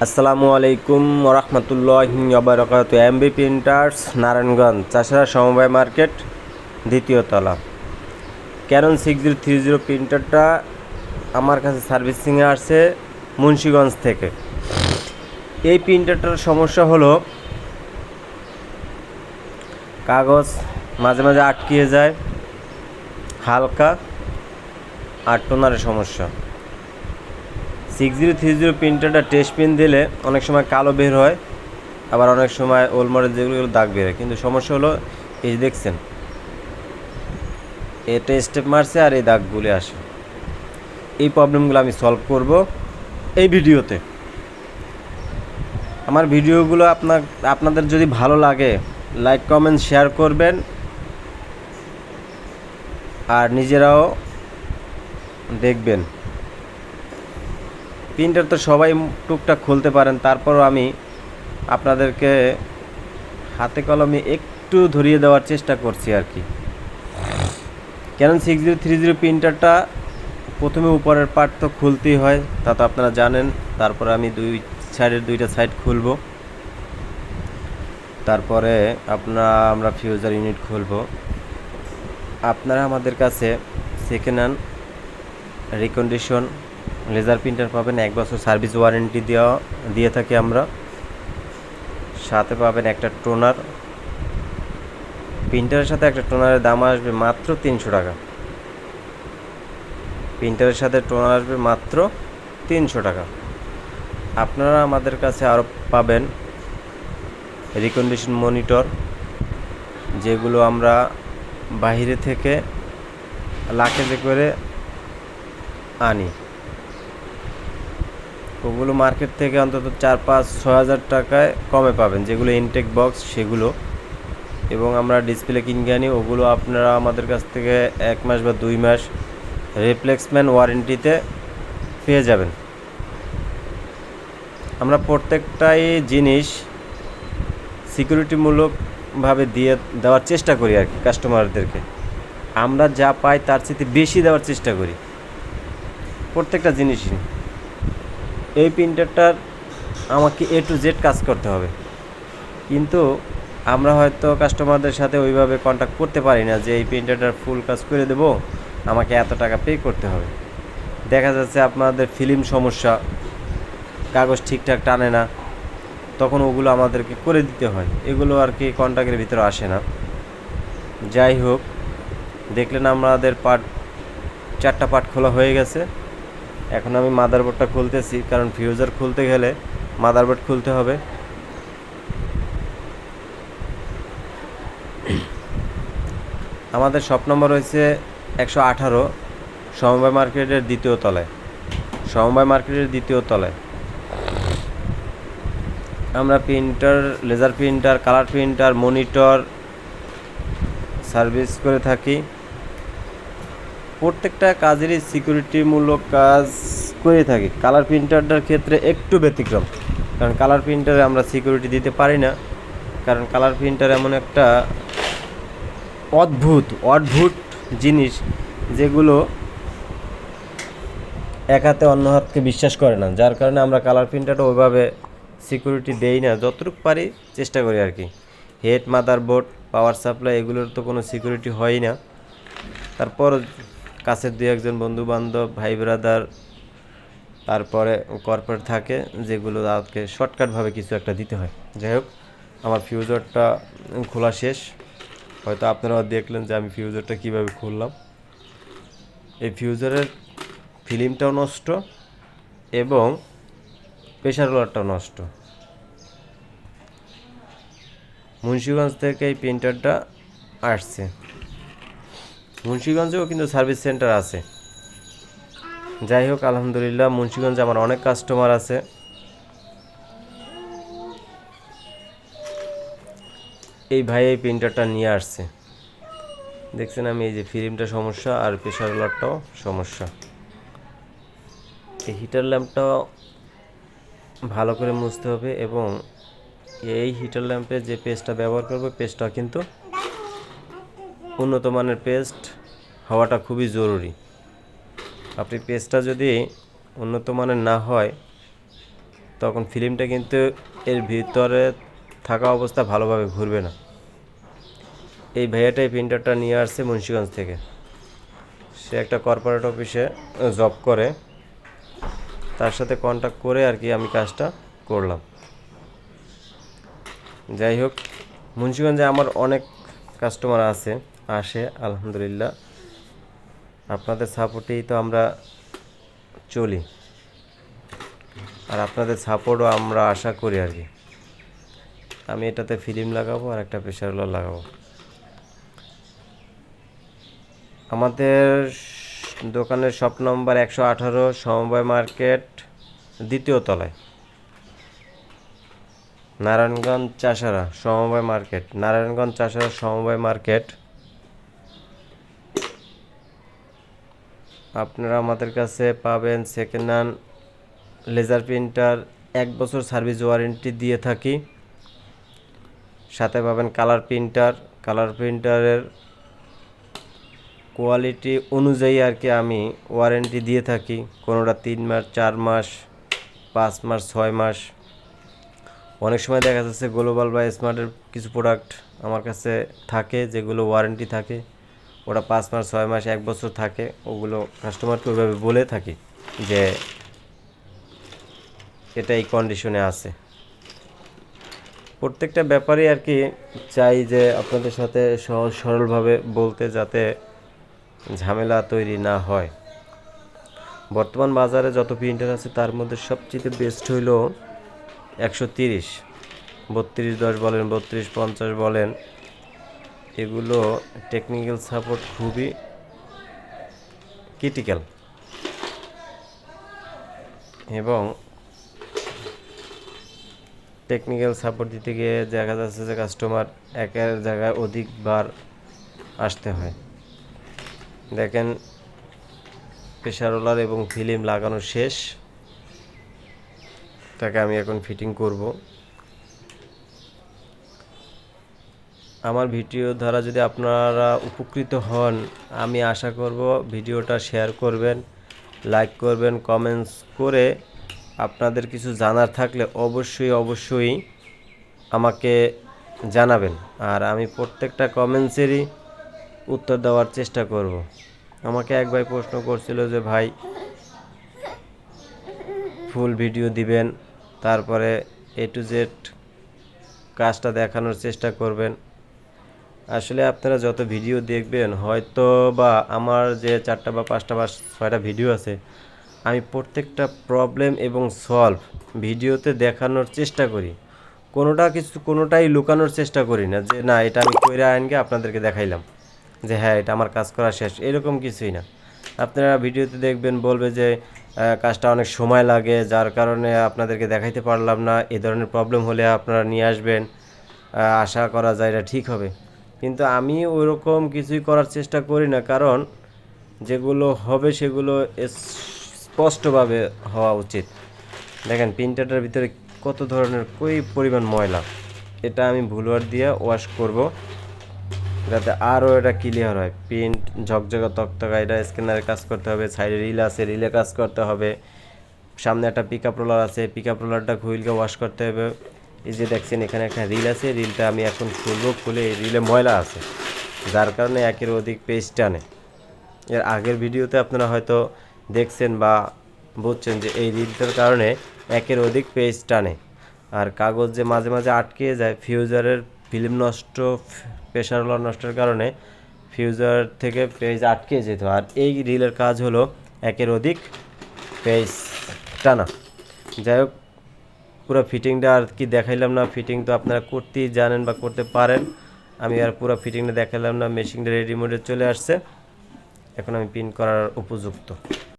আসসালামু আলাইকুম ওরহমতুল্লাহি ওয়া বারাকাতুহু। এমবি প্রিন্টার্স, নারায়ণগঞ্জ, চাষারা সমবায় মার্কেট, দ্বিতীয় তলা। ক্যানন 6030 প্রিন্টারটা আমার কাছে সার্ভিসিংয়ে আসছে মুন্সিগঞ্জ থেকে। এই প্রিন্টারটার সমস্যা হলো কাগজ মাঝে মাঝে আটকিয়ে যায়, হালকা, আর টোনারের সমস্যা। 6030 প্রিন্টারটা টেস্ট প্রিন্ট দিলে অনেক সময় কালো বের হয়, আবার অনেক সময় ওলমরের যেগুলো দাগ বের হয়। কিন্তু সমস্যা হলো এই দেখছেন, এটা স্টেপ মারছে আর এই দাগগুলি আসে। এই প্রবলেমগুলো আমি সলভ করব এই ভিডিওতে। আমার ভিডিওগুলো আপনাদের যদি ভালো লাগে লাইক কমেন্ট শেয়ার করবেন, আর নিজেরাও দেখবেন। প্রিন্টার তো সবাই টুকটাক খুলতে পারেন, তারপরও আমি আপনাদেরকে হাতে কলমে একটু ধরিয়ে দেওয়ার চেষ্টা করছি আর কি। ক্যানন 6030 প্রিন্টারটা প্রথমে উপরের পার্ট তো খুলতেই হয়, তা তো আপনারা জানেন। তারপরে আমি দুইটা সাইড খুলব, তারপরে আমরা ফিউজার ইউনিট খুলব। আপনারা আমাদের কাছে second hand recondition laser printer পাবেন, 1 বছর সার্ভিস ওয়ারেন্টি দিয়ে থাকি আমরা। সাথে পাবেন একটা টোনার। প্রিন্টারের সাথে একটা টোনারের দাম আসবে মাত্র 300 টাকা। প্রিন্টারের সাথে টোনার আসবে মাত্র 300 টাকা। আপনারা আমাদের কাছে আরও পাবেন রিকন্ডিশন মনিটর, যেগুলো আমরা বাইরে থেকে লাখেজে করে আনি। ওগুলো মার্কেট থেকে অন্তত 4-5-6 হাজার টাকায় কমে পাবেন, যেগুলো ইনটেক বক্স সেগুলো। এবং আমরা ডিসপ্লে কিনে আনি, ওগুলো আপনারা আমাদের কাছ থেকে 1 মাস বা 2 মাস রিপ্লেসমেন্ট ওয়ারেন্টিতে পেয়ে যাবেন। আমরা প্রত্যেকটাই জিনিস সিকিউরিটিমূলকভাবে দেওয়ার চেষ্টা করি আর কি কাস্টমারদেরকে। আমরা যা পাই তার চেয়ে বেশি দেওয়ার চেষ্টা করি প্রত্যেকটা জিনিসই। এই প্রিন্টারটার আমাকে A to Z কাজ করতে হবে, কিন্তু আমরা হয়তো কাস্টমারদের সাথে ওইভাবে কন্ট্যাক্ট করতে পারি না যে এই প্রিন্টারটার ফুল কাজ করে দেবো, আমাকে এত টাকা পে করতে হবে। দেখা যাচ্ছে আপনাদের ফিল্ম সমস্যা, কাগজ ঠিকঠাক টানে না, তখন ওগুলো আমাদেরকে করে দিতে হয়। এগুলো আর কি কন্ট্যাক্টের ভিতরে আসে না। যাই হোক, দেখলেন আমাদের 4টা পার্ট খোলা হয়ে গেছে। এখন আমি মাদারবোর্ডটা খুলতেছি, কারণ ফিউজার খুলতে গেলে মাদারবোর্ড খুলতে হবে। আমাদের শপ নম্বর হয়েছে 118, সমবায় মার্কেটের দ্বিতীয় তলায়। সমবায় মার্কেটের দ্বিতীয় তলায় আমরা printer, laser printer, colour printer, monitor service করে থাকি। প্রত্যেকটা কাজেরই সিকিউরিটিমূলক কাজ করে থাকি। কালার প্রিন্টারটার ক্ষেত্রে একটু ব্যতিক্রম, কারণ কালার প্রিন্টারে আমরা সিকিউরিটি দিতে পারি না। কারণ কালার প্রিন্টার এমন একটা অদ্ভুত জিনিস, যেগুলো এক হাতে অন্য হাতকে বিশ্বাস করে না। যার কারণে আমরা কালার প্রিন্টারটা ওইভাবে সিকিউরিটি দেই না, যতটুকু পারি চেষ্টা করি আর কি। হেড, মাদারবোর্ড, পাওয়ার সাপ্লাই এগুলোর তো কোনো সিকিউরিটি হয় না। তারপর কাছের 2-1 বন্ধু বান্ধব, ভাই ব্রাদার, তারপরে কর্পোরেট থাকে, যেগুলো তাদেরকে শর্টকাটভাবে কিছু একটা দিতে হয়। যাই হোক, আমার ফিউজারটা খোলা শেষ। হয়তো আপনারাও দেখলেন যে আমি ফিউজারটা কীভাবে খুললাম। এই ফিউজারের ফিল্মটাও নষ্ট এবং প্রেসার রোলারটাও নষ্ট। মুন্সিগঞ্জ থেকে এই প্রিন্টারটা আসছে। মুন্সিগঞ্জেও কিন্তু সার্ভিস সেন্টার আছে। যাই হোক, আলহামদুলিল্লাহ, মুন্সিগঞ্জে আমার অনেক কাস্টমার আছে। এই ভাই এই প্রিন্টারটা নিয়ে আসছে। দেখছেন আমি এই যে ফিল্মটা সমস্যা আর প্রেসার রোলারটাও সমস্যা। এই হিটার ল্যাম্পটাও ভালো করে মুছতে হবে, এবং এই হিটার ল্যাম্পে যে পেস্টটা ব্যবহার করব, পেস্টটা কিন্তু উন্নত মানের পেস্ট হওয়াটা খুবই জরুরি। আপনি পেস্টটা যদি উন্নত মানের না হয়, তখন ফিল্মটা কিন্তু এর ভিতরে থাকা অবস্থা ভালোভাবে ঘুরবে না। এই ভাইয়াটাই প্রিন্টারটা নিয়ে আসছে মুন্সিগঞ্জ থেকে। সে একটা কর্পোরেট অফিসে জব করে, তার সাথে কন্ট্যাক্ট করে আর কি আমি কাজটা করলাম। যাই হোক, মুন্সিগঞ্জে আমার অনেক কাস্টমার আসে আলহামদুলিল্লাহ। আপনাদের সাপোর্টেই তো আমরা চলি, আর আপনাদের সাপোর্টও আমরা আশা করি আর কি। আমি এটাতে ফিল্ম লাগাবো আর একটা প্রেসার রোলার লাগাবো। আমাদের দোকানের শপ নম্বর 118, সমবায় মার্কেট, 2য় তলায়, নারায়ণগঞ্জ চাষারা সমবায় মার্কেট, নারায়ণগঞ্জ চাষারা সমবায় মার্কেট। আপনারা আমাদের কাছে পাবেন সেকেন্ড হ্যান্ড লেজার প্রিন্টার, 1 বছর সার্ভিস ওয়ারেন্টি দিয়ে থাকি। সাথে পাবেন কালার প্রিন্টারের কোয়ালিটি অনুযায়ী আর কি আমি ওয়ারেন্টি দিয়ে থাকি। কোনোটা 3 মাস, 4 মাস, 5 মাস, 6 মাস। অনেক সময় দেখা যাচ্ছে গ্লোবাল বা স্মার্টের কিছু প্রোডাক্ট আমার কাছে থাকে যেগুলো ওয়ারেন্টি থাকে, ওটা 5 মাস, 6 মাস, 1 বছর থাকে। ওগুলো কাস্টমারকে ওইভাবে বলে থাকি যে এটা এই কন্ডিশনে আছে। প্রত্যেকটা ব্যাপারেই আর কি চাই যে আপনাদের সাথে সহজ সরলভাবে বলতে, যাতে ঝামেলা তৈরি না হয়। বর্তমান বাজারে যত প্রিন্টার আছে তার মধ্যে সবচেয়ে বেস্ট হইল 130, 3210 বলেন, 3250 বলেন, এগুলো টেকনিক্যাল সাপোর্ট খুবই ক্রিটিক্যাল। এবং টেকনিক্যাল সাপোর্ট দিতে গিয়ে দেখা যাচ্ছে যে কাস্টমার একের জায়গায় অধিকবার আসতে হয়। দেখেন, প্রেসার রোলার এবং ফিল্ম লাগানো শেষ, তাকে আমি এখন ফিটিং করব। আমার ভিডিও দ্বারা যদি আপনারা উপকৃত হন, আমি আশা করব ভিডিওটা শেয়ার করবেন, লাইক করবেন, কমেন্টস করে আপনাদের কিছু জানার থাকলে অবশ্যই আমাকে জানাবেন। আর আমি প্রত্যেকটা কমেন্টসেরই উত্তর দেওয়ার চেষ্টা করব। আমাকে এক ভাই প্রশ্ন করছিল যে ভাই ফুল ভিডিও দিবেন, তারপরে A to Z কাজটা দেখানোর চেষ্টা করবেন। আসলে আপনারা যত ভিডিও দেখবেন, হয়তো বা আমার যে 4টা বা 5টা বা 6টা ভিডিও আছে, আমি প্রত্যেকটা প্রবলেম এবং সলভ ভিডিওতে দেখানোর চেষ্টা করি। কোনোটাই লুকানোর চেষ্টা করি না যে না এটা আমি কইরা আনকে আপনাদেরকে দেখাইলাম যে হ্যাঁ এটা আমার কাজ করা শেষ, এরকম কিছুই না। আপনারা ভিডিওতে দেখবেন, বলবে যে কাজটা অনেক সময় লাগে, যার কারণে আপনাদেরকে দেখাইতে পারলাম না, এ ধরনের প্রবলেম হলে আপনারা নিয়ে আসবেন, আশা করা যায় এটা ঠিক হবে। কিন্তু আমি ওইরকম কিছুই করার চেষ্টা করি না, কারণ যেগুলো হবে সেগুলো স্পষ্টভাবে হওয়া উচিত। দেখেন প্রিন্টারটার ভিতরে কত ধরনের পরিমাণ ময়লা, এটা আমি ভুলওয়ার দিয়ে ওয়াশ করব যাতে আরও এটা ক্লিয়ার হয়। প্রিন্ট ঝকঝকা তকতকা, এটা স্ক্যানারে কাজ করতে হবে, সাইডে রিল আছে, রিলে কাজ করতে হবে, সামনে একটা পিকআপ রোলার আছে, পিকআপ রোলারটা হুইলকে ওয়াশ করতে হবে। এই যে দেখছেন এখানে একটা রিল আছে, রিলটা আমি এখন খুলে এই রিলে ময়লা আছে, যার কারণে একের অধিক পেজ টানে। এর আগের ভিডিওতে আপনারা হয়তো দেখছেন বা বুঝছেন যে এই রিলটার কারণে একের অধিক পেজ টানে। আর কাগজ যে মাঝে মাঝে আটকে যায়, ফিউজারের ফিল্ম নষ্ট, প্রেসার রোলার নষ্টের কারণে ফিউজার থেকে পেজ আটকে যেত। আর এই রিলের কাজ হলো একের অধিক পেজ টানা। যাই হোক, পুরো ফিটিংটা আর কি দেখাইলাম না, ফিটিং তো আপনারা করতেই জানেন বা করতে পারেন। আমি আর পুরো ফিটিংটা দেখাইলাম না, মেশিনটা রেডি মোডে চলে আসছে, এখন আমি পিন করার উপযুক্ত।